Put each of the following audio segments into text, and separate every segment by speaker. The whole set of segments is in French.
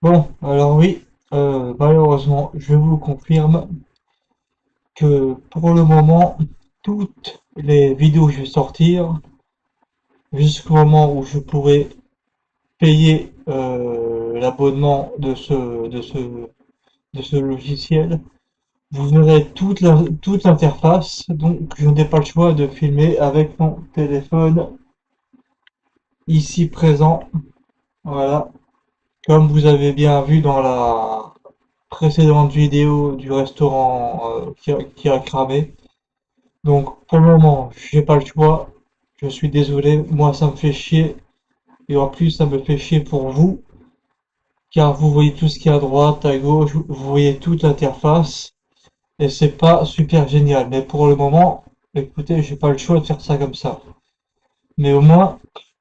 Speaker 1: Bon, alors oui, malheureusement, je vous confirme que pour le moment, toutes les vidéos que je vais sortir, jusqu'au moment où je pourrai payer l'abonnement de ce logiciel, vous verrez toute l'interface, donc je n'ai pas le choix de filmer avec mon téléphone ici présent, voilà, comme vous avez bien vu dans la précédente vidéo du restaurant qui a cramé. Donc pour le moment, j'ai pas le choix. Je suis désolé, moi ça me fait chier. Et en plus, ça me fait chier pour vous, car vous voyez tout ce qui est à droite, à gauche, vous voyez toute l'interface. Et c'est pas super génial. Mais pour le moment, écoutez, j'ai pas le choix de faire ça comme ça. Mais au moins,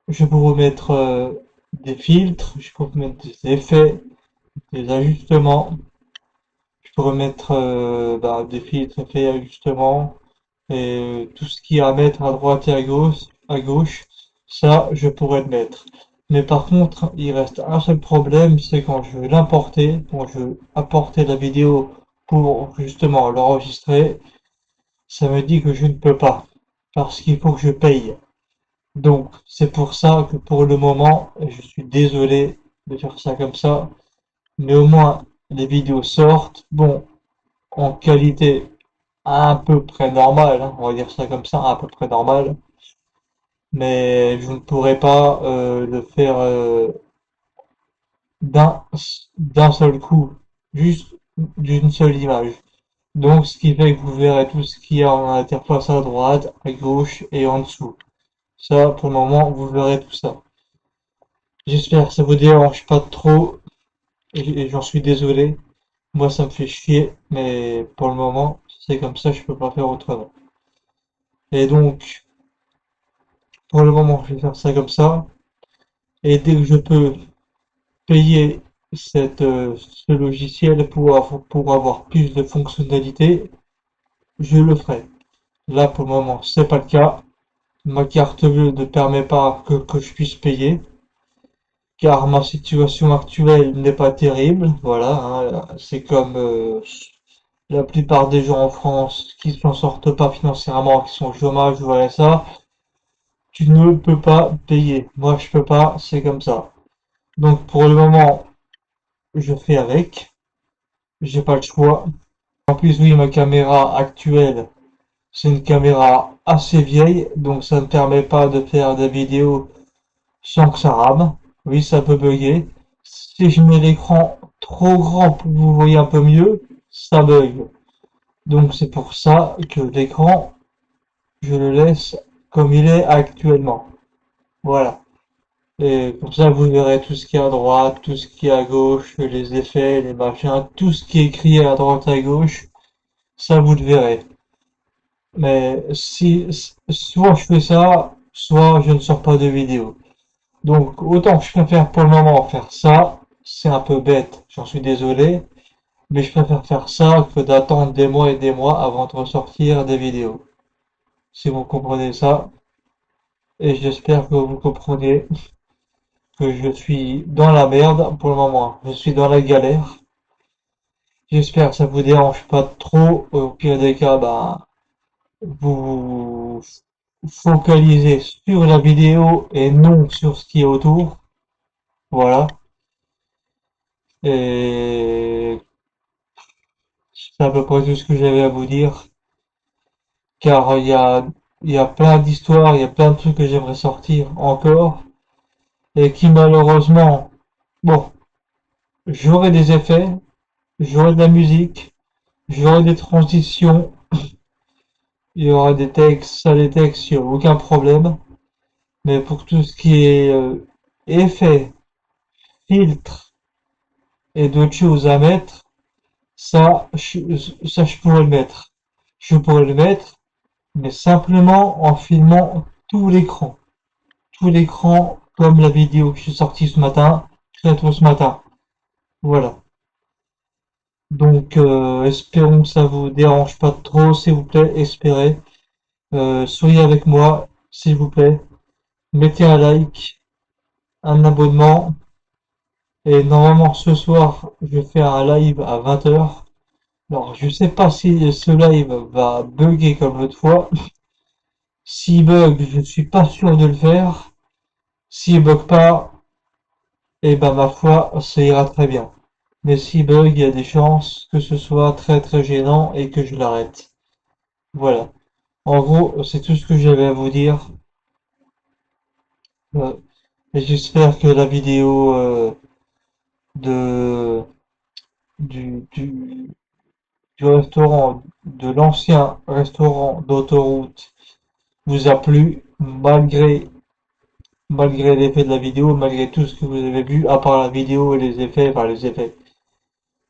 Speaker 1: je peux vous mettre des filtres, je peux vous mettre des effets, des ajustements. Je peux remettre des filtres, effets, ajustements. Et tout ce qu'il y a à mettre à droite et à gauche, ça, je pourrais le mettre. Mais par contre, il reste un seul problème, c'est quand je veux l'importer, quand je veux apporter la vidéo pour justement l'enregistrer, ça me dit que je ne peux pas, parce qu'il faut que je paye. Donc, c'est pour ça que pour le moment, je suis désolé de faire ça comme ça, mais au moins, les vidéos sortent, bon, en qualité à peu près normale, hein, on va dire ça comme ça, à peu près normale. Mais je ne pourrais pas le faire d'un d'un seul coup, juste d'une seule image. Donc, ce qui fait que vous verrez tout ce qu'il y a en interface à droite, à gauche et en dessous. Ça, pour le moment, vous verrez tout ça. J'espère que ça vous dérange pas trop et j'en suis désolé. Moi, ça me fait chier, mais pour le moment, c'est comme ça, je peux pas faire autrement. Et donc, pour le moment, je vais faire ça comme ça. Et dès que je peux payer ce logiciel pour avoir plus de fonctionnalités, je le ferai. Là, pour le moment, c'est pas le cas. Ma carte bleue ne permet pas que je puisse payer, car ma situation actuelle n'est pas terrible. Voilà, hein, c'est comme la plupart des gens en France qui ne s'en sortent pas financièrement, qui sont au chômage, voilà ça. Tu ne peux pas payer. Moi, je peux pas, c'est comme ça. Donc, pour le moment, je fais avec. J'ai pas le choix. En plus, oui, ma caméra actuelle, c'est une caméra assez vieille, donc ça ne permet pas de faire des vidéos sans que ça rame. Oui, ça peut bugger. Si je mets l'écran trop grand pour que vous voyez un peu mieux, ça bug. Donc c'est pour ça que l'écran, je le laisse comme il est actuellement. Voilà. Et comme ça, vous verrez tout ce qui est à droite, tout ce qui est à gauche, les effets, les machins, tout ce qui est écrit à droite, à gauche, ça vous le verrez. Mais si soit je fais ça, soit je ne sors pas de vidéo. Donc autant je préfère pour le moment faire ça, c'est un peu bête, j'en suis désolé, mais je préfère faire ça que d'attendre des mois et des mois avant de ressortir des vidéos. Si vous comprenez ça, et j'espère que vous comprenez que je suis dans la merde pour le moment, je suis dans la galère. J'espère que ça vous dérange pas trop, au pire des cas, vous focalisez sur la vidéo et non sur ce qui est autour. Voilà. Et c'est à peu près tout ce que j'avais à vous dire. Car il y a plein d'histoires, il y a plein de trucs que j'aimerais sortir encore. Et qui malheureusement, bon, j'aurai des effets, j'aurai de la musique, j'aurai des transitions, il y aura des textes, ça des textes, il n'y a aucun problème. Mais pour tout ce qui est effets, filtres et d'autres choses à mettre, ça je pourrais le mettre. Je pourrais le mettre, mais simplement en filmant tout l'écran. Tout l'écran, comme la vidéo que j'ai sortie ce matin, très tôt ce matin. Voilà. Donc, espérons que ça vous dérange pas trop, s'il vous plaît, espérez. Soyez avec moi, s'il vous plaît. Mettez un like, un abonnement, Et normalement, ce soir, je fais un live à 20 h. Alors, je sais pas si ce live va bugger comme l'autre fois. S'il bug, je suis pas sûr de le faire. S'il bug pas, eh ben, ma foi, ça ira très bien. Mais s'il bug, il y a des chances que ce soit très très gênant et que je l'arrête. Voilà. En gros, c'est tout ce que j'avais à vous dire. Euh, et j'espère que la vidéo de du, du, du restaurant, de l'ancien restaurant d'autoroute vous a plu, malgré l'effet de la vidéo, malgré tout ce que vous avez vu, à part la vidéo et les effets, enfin les effets,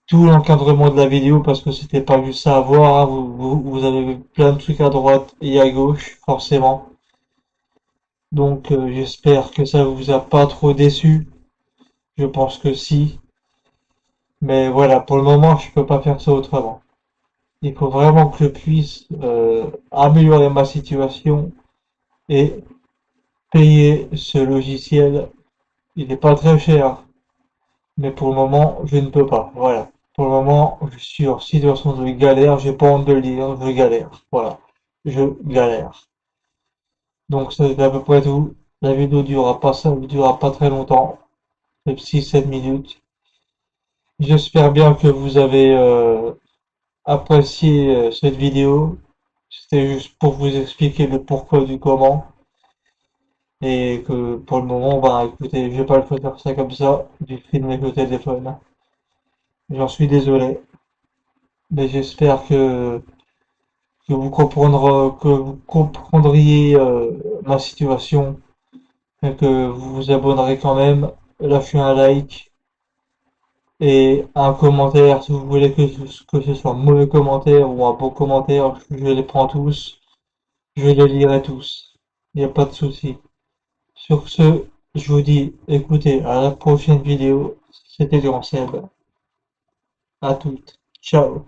Speaker 1: tout l'encadrement de la vidéo, parce que c'était pas juste ça à voir, hein, vous avez plein de trucs à droite et à gauche, forcément. Donc j'espère que ça vous a pas trop déçu. Je pense que si. Mais voilà, pour le moment, je peux pas faire ça autrement. Il faut vraiment que je puisse améliorer ma situation et payer ce logiciel. Il n'est pas très cher, mais pour le moment, je ne peux pas. Voilà. Pour le moment, je suis en situation de galère. J'ai pas honte de le dire. Je galère. Voilà. Je galère. Donc, c'est à peu près tout. La vidéo durera pas très longtemps. 6-7 minutes. J'espère bien que vous avez apprécié cette vidéo. C'était juste pour vous expliquer le pourquoi du comment. Et que pour le moment, bah écoutez, je vais pas le faire ça comme ça, du film avec le téléphone. J'en suis désolé, mais j'espère que vous comprendriez ma situation et que vous vous abonnerez quand même, lâchez un like et un commentaire si vous voulez que ce soit un mauvais commentaire ou un bon commentaire, je les prends tous, je les lirai tous. Il n'y a pas de souci. Sur ce, je vous dis, écoutez, à la prochaine vidéo. C'était Durand Seb. À toutes. Ciao.